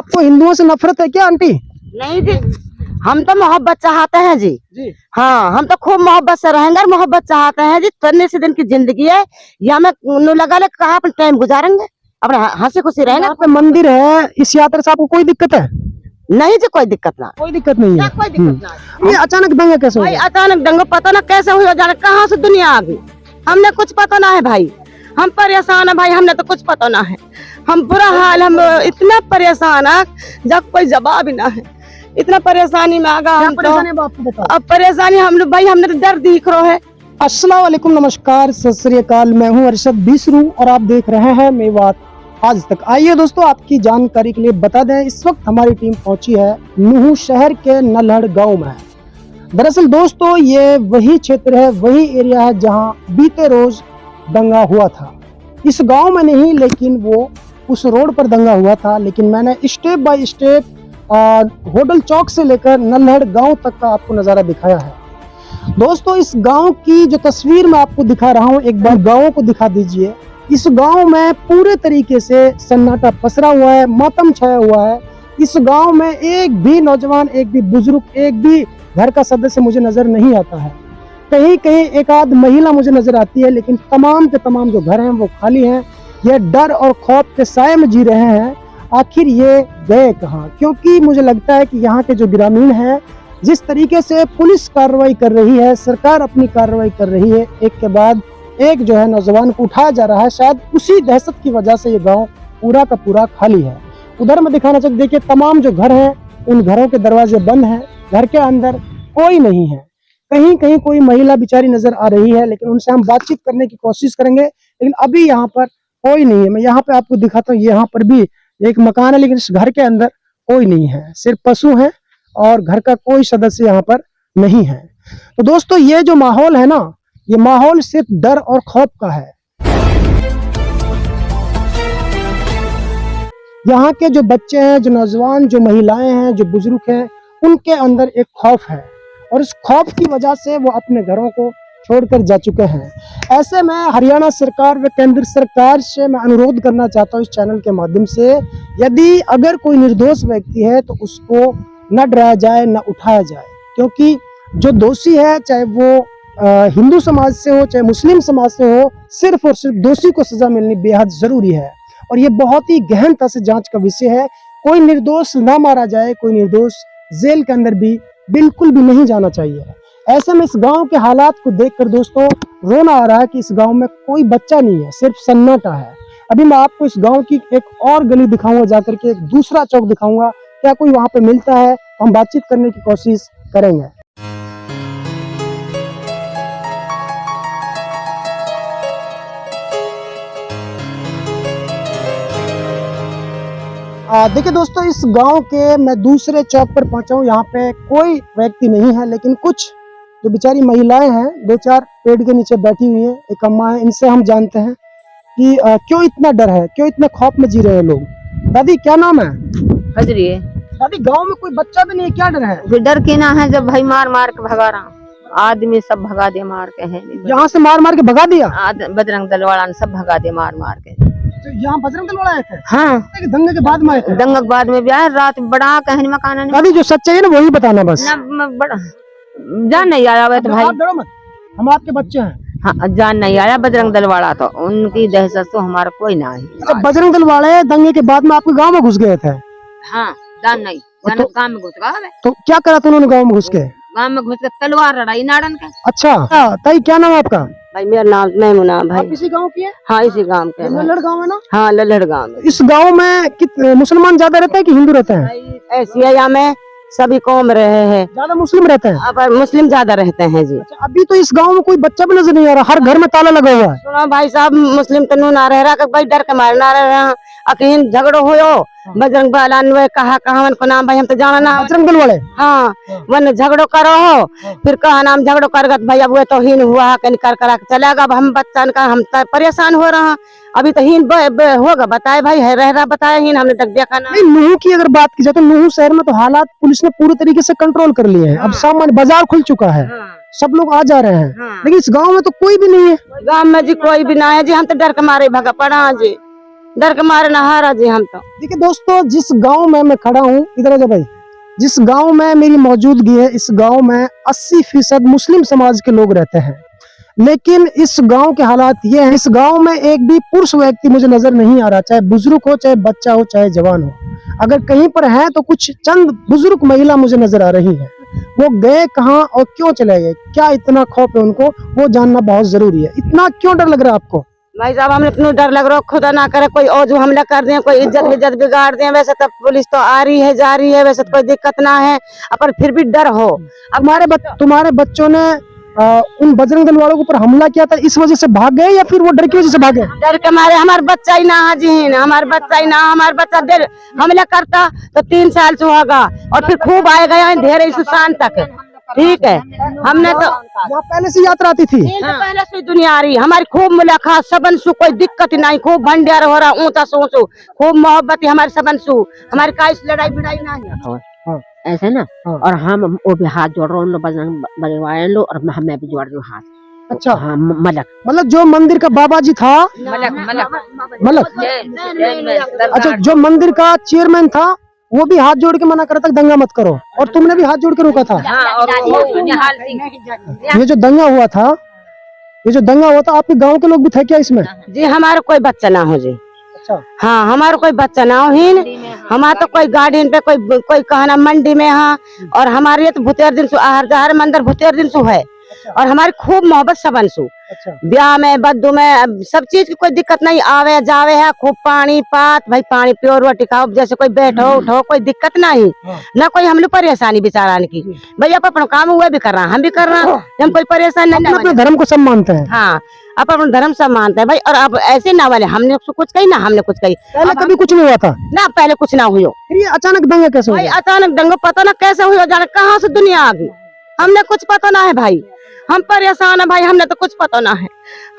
आपको हिंदुओं से नफरत है क्या आंटी? नहीं जी, हम तो मोहब्बत चाहते हैं जी। जी हाँ, हम तो खूब मोहब्बत से रहेंगे और मोहब्बत चाहते हैं जी। तन्ने से दिन की जिंदगी है, या में लगा ले कहाँ अपन टाइम गुजारेंगे, अपने हंसी खुशी रहेंगे। यहाँ पे मंदिर है, इस यात्रा से आपको कोई दिक्कत है? नहीं जी, कोई दिक्कत ना, कोई दिक्कत नहीं है। कोई दिक्कत ना। ये अचानक दंगा कैसे हो भाई गया? अचानक दंगा पता ना कैसे हुआ, जाने कहाँ से दुनिया आ गई, हमने कुछ पता ना है भाई। हम परेशान है भाई, हमने तो कुछ पता ना है। हम बुरा हाल, हम इतना परेशान है जब कोई जवाब ही ना है। इतना परेशानी में आ गया हम तो। आपको बताओ। अब परेशानी हम लोग भाई, हमने तो डर दिख रहा है। अस्सलाम वालेकुम, नमस्कार, सत श्री अकाल। मैं हूं अरशद बिसरू और आप देख रहे हैं मेवात आज तक। आइए दोस्तों, आपकी जानकारी के लिए बता दें, इस वक्त हमारी टीम पहुंची है नुहू शहर के नल्हड़ गांव में। दरअसल दोस्तों, ये वही क्षेत्र है, वही एरिया है जहां बीते रोज दंगा हुआ था। इस गांव में नहीं, लेकिन वो उस रोड पर दंगा हुआ था। लेकिन मैंने स्टेप बाय स्टेप होटल चौक से लेकर नल्हड़ गांव तक का आपको नज़ारा दिखाया है। दोस्तों, इस गांव की जो तस्वीर मैं आपको दिखा रहा हूं, एक बार गांव को दिखा दीजिए। इस गांव में पूरे तरीके से सन्नाटा पसरा हुआ है, मातम छाया हुआ है। इस गांव में एक भी नौजवान, एक भी बुजुर्ग, एक भी घर का सदस्य मुझे नजर नहीं आता है। कहीं कहीं एक आध महिला मुझे नजर आती है, लेकिन तमाम के तमाम जो घर हैं वो खाली हैं। ये डर और खौफ के साए में जी रहे हैं। आखिर ये गए कहाँ? क्योंकि मुझे लगता है कि यहाँ के जो ग्रामीण हैं, जिस तरीके से पुलिस कार्रवाई कर रही है, सरकार अपनी कार्रवाई कर रही है, एक के बाद एक जो है नौजवान को उठाया जा रहा है, शायद उसी दहशत की वजह से ये गांव पूरा का पूरा खाली है। उधर मैं दिखाना चाहता, देखिए तमाम जो घर हैं उन घरों के दरवाजे बंद हैं, घर के अंदर कोई नहीं है। कहीं कहीं कोई महिला बेचारी नजर आ रही है, लेकिन उनसे हम बातचीत करने की कोशिश करेंगे, लेकिन अभी यहाँ पर कोई नहीं है। मैं यहाँ पे आपको दिखाता हूँ, यहाँ पर भी एक मकान है, लेकिन इस घर के अंदर कोई नहीं है, सिर्फ पशु हैं और घर का कोई सदस्य यहाँ पर नहीं है। तो दोस्तों, ये जो माहौल है ना, ये माहौल सिर्फ डर और खौफ का है। यहाँ के जो बच्चे हैं, जो नौजवान, जो महिलाएं हैं, जो बुजुर्ग हैं, उनके अंदर एक खौफ है और इस खौफ की वजह से वो अपने घरों को छोड़कर जा चुके हैं। ऐसे में हरियाणा सरकार व केंद्र सरकार से मैं अनुरोध करना चाहता हूँ इस चैनल के माध्यम से, यदि अगर कोई निर्दोष व्यक्ति है तो उसको न डराया जाए, न उठाया जाए। क्योंकि जो दोषी है, चाहे वो हिंदू समाज से हो, चाहे मुस्लिम समाज से हो, सिर्फ और सिर्फ दोषी को सजा मिलनी बेहद जरूरी है। और ये बहुत ही गहनता से जांच का विषय है। कोई निर्दोष ना मारा जाए, कोई निर्दोष जेल के अंदर भी बिल्कुल भी नहीं जाना चाहिए। ऐसे में इस गांव के हालात को देखकर दोस्तों रोना आ रहा है कि इस गांव में कोई बच्चा नहीं है, सिर्फ सन्नाटा है। अभी मैं आपको इस गांव की एक और गली दिखाऊंगा, जाकर के एक दूसरा चौक दिखाऊंगा, क्या कोई वहां पे मिलता है, हम बातचीत करने की कोशिश करेंगे। देखिए दोस्तों, इस गांव के मैं दूसरे चौक पर पहुंचा हूं। यहाँ पे कोई व्यक्ति नहीं है, लेकिन कुछ जो बेचारी महिलाएं हैं, दो चार पेड़ के नीचे बैठी हुई हैं, एक अम्मा है। इनसे हम जानते हैं कि क्यों इतना डर है, क्यों इतने खौफ में जी रहे हैं लोग। दादी, क्या नाम है? हजरी है। दादी, गांव में कोई बच्चा भी नहीं है, क्या डर है? डर के ना है, जब भाई मार मार के भगा रहा, आदमी सब भगा दे मार के है। यहाँ से मार मार के भगा दिया? बजरंग दल वाला ने सब भगा दे मार मार के। तो यहाँ बजरंग दल वाला आए थे? हाँ, दंगे के बाद में आए थे? दंगे के बाद में भी आया, रात बड़ा कहनी मकान। दादी, जो सच्चाई है ना वही बताना बस। जान नहीं आया तो भाई, डरो मत, हम आपके बच्चे हैं। हाँ, जान नहीं आया बजरंग दल वाला, तो उनकी दहशत तो हमारा कोई ना है। अच्छा, बजरंग दल वाले दंगे के बाद में आपके गांव में घुस गए थे? हाँ, जान नहीं, गांव में घुस गए। तो क्या करा था उन्होंने गांव में घुस के? गांव में घुस के तलवार लड़ाई नाड़न के। अच्छा, ताई क्या नाम है आपका? भाई मेरा नाम मैमुना भाई। आप इसी गांव की है? हाँ, इसी गांव के। लल्हड़ गांव है ना? हाँ, लल्हड़ गांव में। इस गांव में मुसलमान ज्यादा रहते हैं कि हिंदू रहते हैं? ऐसी है, यहाँ में सभी कौम रहे हैं, ज्यादा मुस्लिम रहते हैं। अब मुस्लिम ज्यादा रहते हैं जी। अच्छा, अभी तो इस गांव में कोई बच्चा भी नजर नहीं आ रहा, हर घर में ताला लगा हुआ है। सुनो भाई साहब, मुस्लिम तो नू ना रह रहा, भाई डर के मारे ना रह रहा। अखिन झगड़ो हो बजरंग वाला कहा को नाम भाई हम तो जाना ना। बजरंग दल वाले? हाँ, वन झगड़ो करो हो, फिर कहा नाम झगड़ो कर भाई, अब वो तो हीन हुआ कहीं कर करा के चलेगा। अब हम बच्चा का हम परेशान हो रहा, अभी तो हीन होगा बताए भाई, है रह रहा बताए हीन, हमने तक देखा ना। नुहू की अगर बात की जाए तो नुहू शहर में तो हालात पुलिस ने पूरे तरीके से कंट्रोल कर लिए हैं। अब सामान्य बाजार खुल चुका है, सब लोग आ जा रहे हैं। लेकिन इस गांव में तो कोई भी नहीं है। गांव में जी कोई भी ना है जी, हम तो डर के मारे भगा पड़ा जी। डर के मारे नहारा जी हम तो। देखिए दोस्तों, जिस गांव में मैं खड़ा हूँ, इधर आ जा भाई, जिस गांव में मेरी मौजूदगी है, इस गांव में 80% मुस्लिम समाज के लोग रहते हैं। लेकिन इस गांव के हालात ये हैं, इस गांव में एक भी पुरुष व्यक्ति मुझे नजर नहीं आ रहा, चाहे बुजुर्ग हो, चाहे बच्चा हो, चाहे जवान हो। अगर कहीं पर है तो कुछ चंद बुजुर्ग महिला मुझे नजर आ रही है। वो गए कहाँ और क्यों चले गए, क्या इतना खौफ है उनको, वो जानना बहुत जरूरी है। इतना क्यों डर लग रहा है आपको? भाई साहब हमें इतना डर लग रहा है, खुदा ना करे कोई और जो हमला कर दे, कोई इज्जत बिगाड़ दे। वैसे तो पुलिस तो आ रही है जा रही है, वैसे तो कोई दिक्कत ना है, पर फिर भी डर हो। तुम्हारे बच्चों ने उन बजरंग दल वालों के ऊपर हमला किया था, इस वजह से भाग गए या फिर वो डर की वजह से भागे? डर के मारे। हमारा बच्चा ही ना हाजी है, हमारा बच्चा ही ना, हमारा बच्चा देर हमला करता तो 3 साल से होगा और फिर खूब आए गए हैं ढेर सुशान तक। ठीक है, हमने तो यहाँ पहले से यात्रा आती थी, पहले से दुनिया आ रही, हमारी खूब मुलाकात, सबनसु कोई दिक्कत नहीं, खूब भंडार हो रहा, ऊँचा सोचो, खूब मोहब्बत है हमारे सबनसु, हमारी काई लड़ाई भिड़ाई नहीं है। ऐसे ना। और हम वो भी हाथ जोड़ रहे हैं, बजरंग बजवाए लो, और मैं भी जोड़ रही हूँ हाथ। अच्छा हाँ, मलक मतलब जो मंदिर का बाबा जी था, मलक, अच्छा जो मंदिर का चेयरमैन था वो भी हाथ जोड़ के मना कर था दंगा मत करो, और तुमने भी हाथ जोड़ के रोका था। ये जो दंगा हुआ था, आपके गांव के लोग भी थे क्या इसमें? जी हमारा कोई बच्चा ना हो जी। अच्छा हाँ, हमारा कोई बच्चा ना हो ही, हमारा तो कोई गार्डन पे कोई कहना मंडी में। हाँ, और हमारे तो भुतेर दिन सु हर मंदिर भुतेर दिन सु है, और हमारी खूब मोहब्बत सबनसु। अच्छा ब्याह में बद्दू में सब चीज की कोई दिक्कत नहीं, आवे जावे है, खूब पानी पात भाई, पानी पियो, रोटी खाओ, जैसे कोई बैठो उठो, कोई दिक्कत नहीं ना, कोई हम लोग परेशानी बेचारा की। भैया अपना काम हुआ भी कर रहा, हम भी कर रहा, हम कोई परेशान नहीं। अपने धर्म को सब मानते हैं। हाँ, आप अपना धर्म सब मानते हैं भाई, और अब ऐसे ना वाले हमने कुछ कही ना, हमने कुछ कही पहले कभी कुछ नहीं हुआ था ना, पहले कुछ ना हुई। फिर ये अचानक दंगा कैसे भाई हुआ? अचानक दंगा पता ना कैसे हुआ, जाने कहाँ से दुनिया आ गई, हमने कुछ पता ना है भाई। हम परेशान है भाई, हमने तो कुछ पता ना है,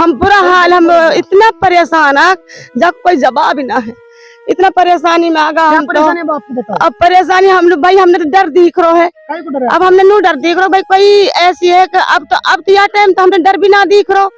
हम बुरा हाल, हम इतना परेशान है जब कोई जवाब ही ना है, इतना परेशानी में आ गया हम तो। अब परेशानी हम लोग भाई, हमने तो डर दिख रहा है, अब हमने नो डर दिख रहा भाई, कोई ऐसी है कि अब तो यह टाइम तो हमने डर भी ना दिख रहा,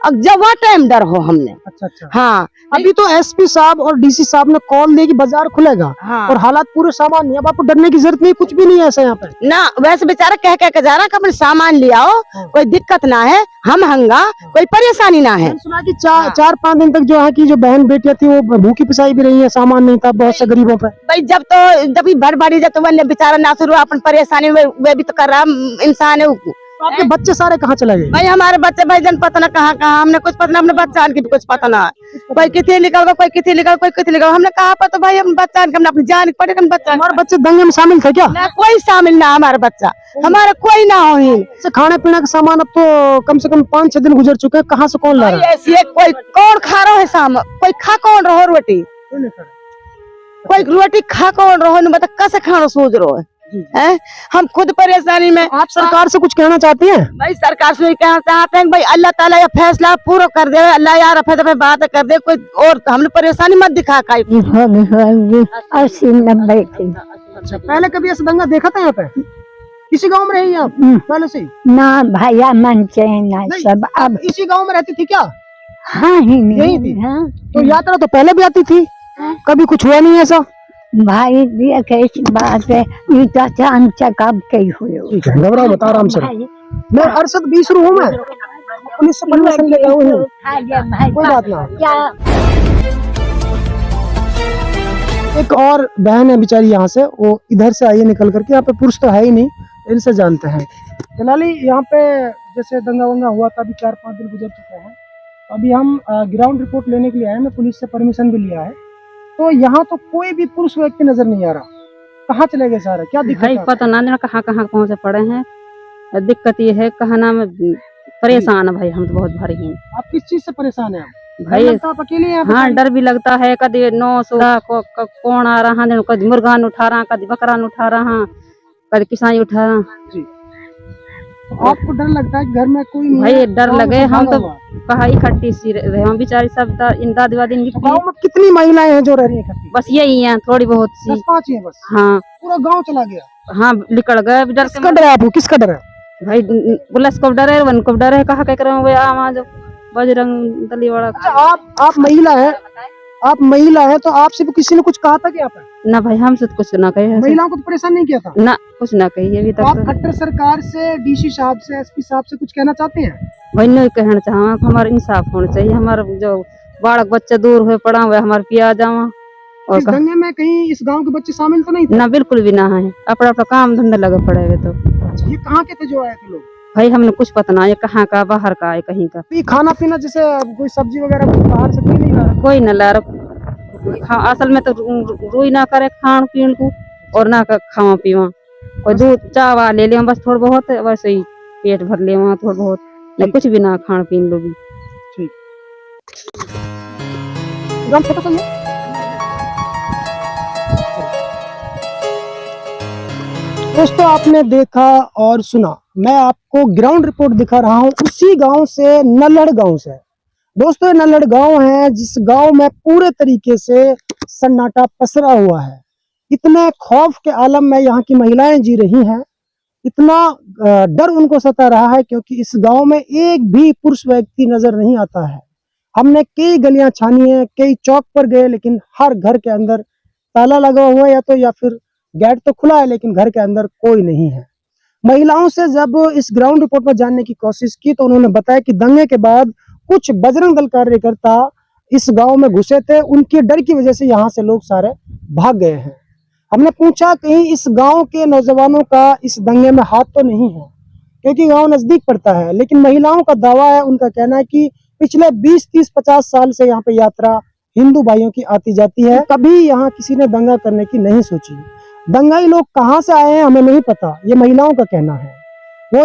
अब जब वह टाइम डर हो हमने। अच्छा हाँ, अभी तो एसपी साहब और डीसी साहब ने कॉल दी कि बाजार खुलेगा। हाँ, और हालात पूरे सामान्य, अब आपको डरने की जरूरत नहीं, कुछ भी नहीं है ऐसा यहाँ पे ना। वैसे बेचारा कह के जा रहा है अपने सामान ले आओ, कोई दिक्कत ना है, हम हंगा, कोई परेशानी ना है। सुना कि 4-5 दिन तक जो है की जो बहन बेटियां थी वो भूखी पिसाई भी रही है, सामान नहीं था बहुत से गरीबों पे। भाई जब भर बाड़ी जब तो वह बेचारा ना शुरू अपन परेशानी वे भी तो कर रहा इंसान है। तो आपके बच्चे सारे कहाँ चले गए? भाई हमारे बच्चे भाई जन पता ना कहाँ, हमने कुछ पता ना, अपने बच्चा की भी कुछ पता ना, कोई कितने निकल गया, कोई कितने निकल, कोई कितने निकल, हमने कहा पता भाई, हम बच्चा हमने अपनी जान पड़े, बच्चा। हमारे बच्चे दंगे में शामिल थे क्या? ना कोई शामिल ना, हमारा बच्चा हमारा कोई ना हो ही। खाने पीने का सामान अब तो कम से कम 5-6 दिन गुजर चुके हैं, कहाँ से कौन ला रहा है? ऐसी कोई कौन खा रहा है सामान, कोई खा कौन रहो रोटी, कोई रोटी खा कौन रहो, बता कैसे खाना सोच रहे है? हम खुद परेशानी में। आप सरकार से कुछ कहना चाहती हैं? भाई सरकार से कहना चाहते हैं भाई, अल्लाह ताला ये फैसला पूरा कर दे, अल्लाह यार फैसला बात कर दे, कोई और हम लोग परेशानी मत दिखा। अच्छा, पहले कभी ऐसा दंगा देखा था यहाँ पे? इसी गांव में रही आप पहले से? ना भैया मन ना सब अब इसी गांव में रहती थी क्या? हाँ ही नहीं यही थी? हाँ। तो यात्रा तो पहले भी आती थी, कभी कुछ हुआ नहीं ऐसा? भाई देख ऐसी बात है, ये तो अचानक अब कहीं हुए। ठीक है, घबराओ मत, आराम से। मैं अरशद बीसरू हूँ, मैं पुलिस से परमिशन लेकर हूँ, कोई बात ना। एक और बहन है बेचारी, यहाँ से वो इधर से आई है निकल करके, यहाँ पे पुरुष तो है ही नहीं, इनसे जानते हैं। फिलहाल यहाँ पे जैसे दंगा वंगा हुआ था, अभी 4-5 दिन गुजर चुके हैं, अभी हम ग्राउंड रिपोर्ट लेने के लिए आए, मैं पुलिस से परमिशन भी लिया है। तो यहाँ तो कोई भी पुरुष व्यक्ति नजर नहीं आ रहा, कहाँ चले गए सारे, क्या दिक्कत भाई? पता ना कहाँ कहाँ पहुँचे पड़े हैं, दिक्कत ये है कहना में परेशान है भाई, हम तो बहुत भारी हैं। आप किस चीज से परेशान है भाई? आप अकेले हैं? हाँ, डर भी लगता है, कभी 900 कौन आ रहा है, कभी मुर्गान उठा रहा, कभी बकरान उठा रहा, कभी किसाई उठा रहा। आपको डर लगता है घर में कोई नहीं? भाई डर लगे, हम तो कहा इकट्ठी सी रहे, हम बेचारी सब दादी वादी। गाँव में कितनी महिलाएं हैं जो रह रही है इकट्ठी? बस यही है, थोड़ी बहुत सी, 10-5 ही है बस। हाँ, पूरा गांव चला गया? हाँ, निकल गए। डर किसका डर है आपको, किसका डर है? भाई पुलिस को डर है, वन को डर है, कहा कह रहे हो बजरंग दली वाला। अच्छा, आप महिला है, आप महिला है तो आपसे भी किसी ने कुछ कहा था क्या पर? ना भाई हमसे तो कुछ ना कही, महिलाओं को तो परेशान नहीं किया था? ना कुछ ना कही अभी तो तक। आप खट्टर सरकार से, डीसी साहब से, एसपी साहब से कुछ कहना चाहते हैं? भाई नहीं कहना चाहवा, हमारा इंसाफ होना चाहिए, हमारा जो बालक बच्चे दूर हुए पड़ा हुआ हमारे पिया जावा। और इस दंगे में कहीं इस गांव के बच्चे शामिल तो नहीं थे? ना बिल्कुल भी ना है, अपना अपना काम धंधा लगे पड़े हुए। तो ये कहाँ के थे जो आए थे लोग? भाई हमने कुछ पता ना, ये कहाँ का बाहर का है कहीं का। ये खाना पीना जैसे कोई सब्जी वगैरह कुछ बाहर से कोई नहीं ला रहा? कोई न ला रहा, असल में तो रुई ना करे खान पीन को और ना खावा पीवा, कोई दूध चावा ले लिया बस थोड़ा बहुत, वैसे ही पेट भर ले वहाँ थोड़ा बहुत, नहीं कुछ भी ना खान पीन लोगी। ग्राम छोटा सा है। दोस्तों आपने देखा और सुना, मैं आपको ग्राउंड रिपोर्ट दिखा रहा हूँ उसी गांव से, नल्हड़ गांव से। दोस्तों ये नल्हड़ गांव है जिस गांव में पूरे तरीके से सन्नाटा पसरा हुआ है। इतने खौफ के आलम में यहाँ की महिलाएं जी रही हैं, इतना डर उनको सता रहा है क्योंकि इस गांव में एक भी पुरुष व्यक्ति नजर नहीं आता है। हमने कई गलियां छानी है, कई चौक पर गए, लेकिन हर घर के अंदर ताला लगा हुआ है या फिर गेट तो खुला है लेकिन घर के अंदर कोई नहीं है। महिलाओं से जब इस ग्राउंड रिपोर्ट में जानने की कोशिश की तो उन्होंने बताया कि दंगे के बाद कुछ बजरंग दल कार्यकर्ता इस गांव में घुसे थे, उनके डर की वजह से यहाँ से लोग सारे भाग गए हैं। हमने पूछा कहीं इस गांव के नौजवानों का इस दंगे में हाथ तो नहीं है, क्योंकि गांव नजदीक पड़ता है, लेकिन महिलाओं का दावा है, उनका कहना है कि पिछले 20, 30, 50 साल से यहाँ पे यात्रा हिंदू भाइयों की आती जाती है, कभी यहाँ किसी ने दंगा करने की नहीं सोची। दंगाई लोग कहाँ से आए हैं हमें नहीं पता, ये महिलाओं का कहना है। वो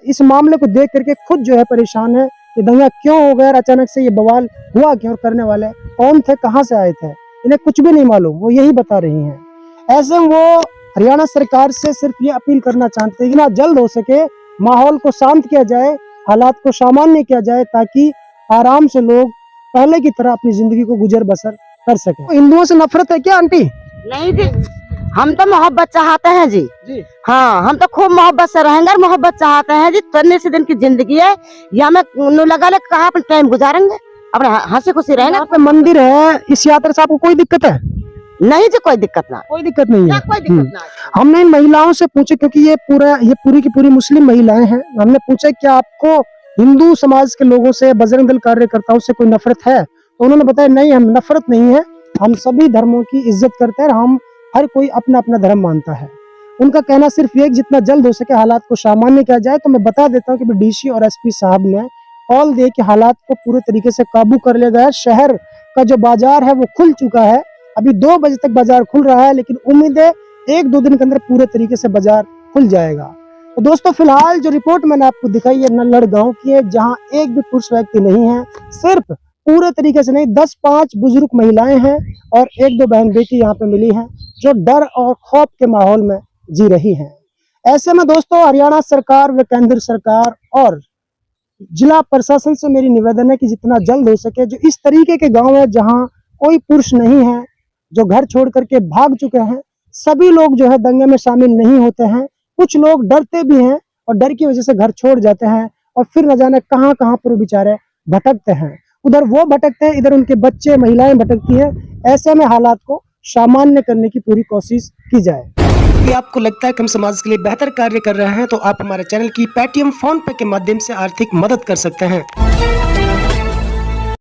इस मामले को देख करके खुद जो है परेशान है कि दंगा क्यों हो गया, अचानक से ये बवाल हुआ क्यों, और करने वाले कौन थे, कहाँ से आए थे, इन्हें कुछ भी नहीं मालूम, वो यही बता रही हैं। ऐसे में वो हरियाणा सरकार से सिर्फ ये अपील करना चाहते हैं कि ना जल्द हो सके माहौल को शांत किया जाए, हालात को सामान्य किया जाए, ताकि आराम से लोग पहले की तरह अपनी जिंदगी को गुजर बसर कर सके। हिंदुओं से नफरत है क्या आंटी? नहीं जी, हम तो मोहब्बत चाहते हैं जी। हाँ, हम तो खूब मोहब्बत से रहेंगे और मोहब्बत चाहते हैं जी। तन्ने से दिन की जिंदगी है, या में लगा ले कहा अपना टाइम गुजारेंगे, अपने हंसी खुशी रहेंगे। यहाँ पे मंदिर है, इस यात्रा से आपको कोई दिक्कत है? नहीं जी, कोई दिक्कत ना, कोई दिक्कत नहीं है। कोई दिक्कत ना। हमने इन महिलाओं से पूछा, क्योंकि ये पूरी की पूरी मुस्लिम महिलाएं हैं, हमने पूछा क्या आपको हिंदू समाज के लोगों से, बजरंग दल कार्यकर्ताओं से कोई नफरत है? तो उन्होंने बताया नहीं, हम नफरत नहीं है, हम सभी धर्मों की इज्जत करते हैं, हम हर कोई अपना अपना धर्म मानता है। उनका कहना सिर्फ ये जितना जल्द हो सके हालात को सामान्य किया जाए। तो मैं बता देता हूँ कि डीसी और एसपी साहब ने कॉल दे कि हालात को पूरे तरीके से काबू कर लिया गया है। शहर का जो बाजार है वो खुल चुका है, अभी 2 बजे तक बाजार खुल रहा है, लेकिन उम्मीद है 1-2 दिन के अंदर पूरे तरीके से बाजार खुल जाएगा। तो दोस्तों फिलहाल जो रिपोर्ट मैंने आपको दिखाई है नल्हड़ गांव की है, जहां एक भी पुरुष व्यक्ति नहीं है, सिर्फ पूरे तरीके से नहीं 10-5 बुजुर्ग महिलाएं हैं और 1-2 बहन बेटी यहाँ पे मिली हैं जो डर और खौफ के माहौल में जी रही हैं। ऐसे में दोस्तों हरियाणा सरकार व केंद्र सरकार और जिला प्रशासन से मेरी निवेदन है कि जितना जल्द हो सके जो इस तरीके के गांव है जहां कोई पुरुष नहीं है, जो घर छोड़ करके भाग चुके हैं, सभी लोग जो है दंगे में शामिल नहीं होते हैं। कुछ लोग डरते भी हैं और डर की वजह से घर छोड़ जाते हैं और फिर न जाने कहां कहां पर बेचारे भटकते हैं। उधर वो भटकते हैं, इधर उनके बच्चे महिलाएं भटकती हैं। ऐसे में हालात को सामान्य करने की पूरी कोशिश की जाए। यदि आपको लगता है कि हम समाज के लिए बेहतर कार्य कर रहे हैं तो आप हमारे चैनल की पेटीएम, फोन पे के माध्यम से आर्थिक मदद कर सकते हैं।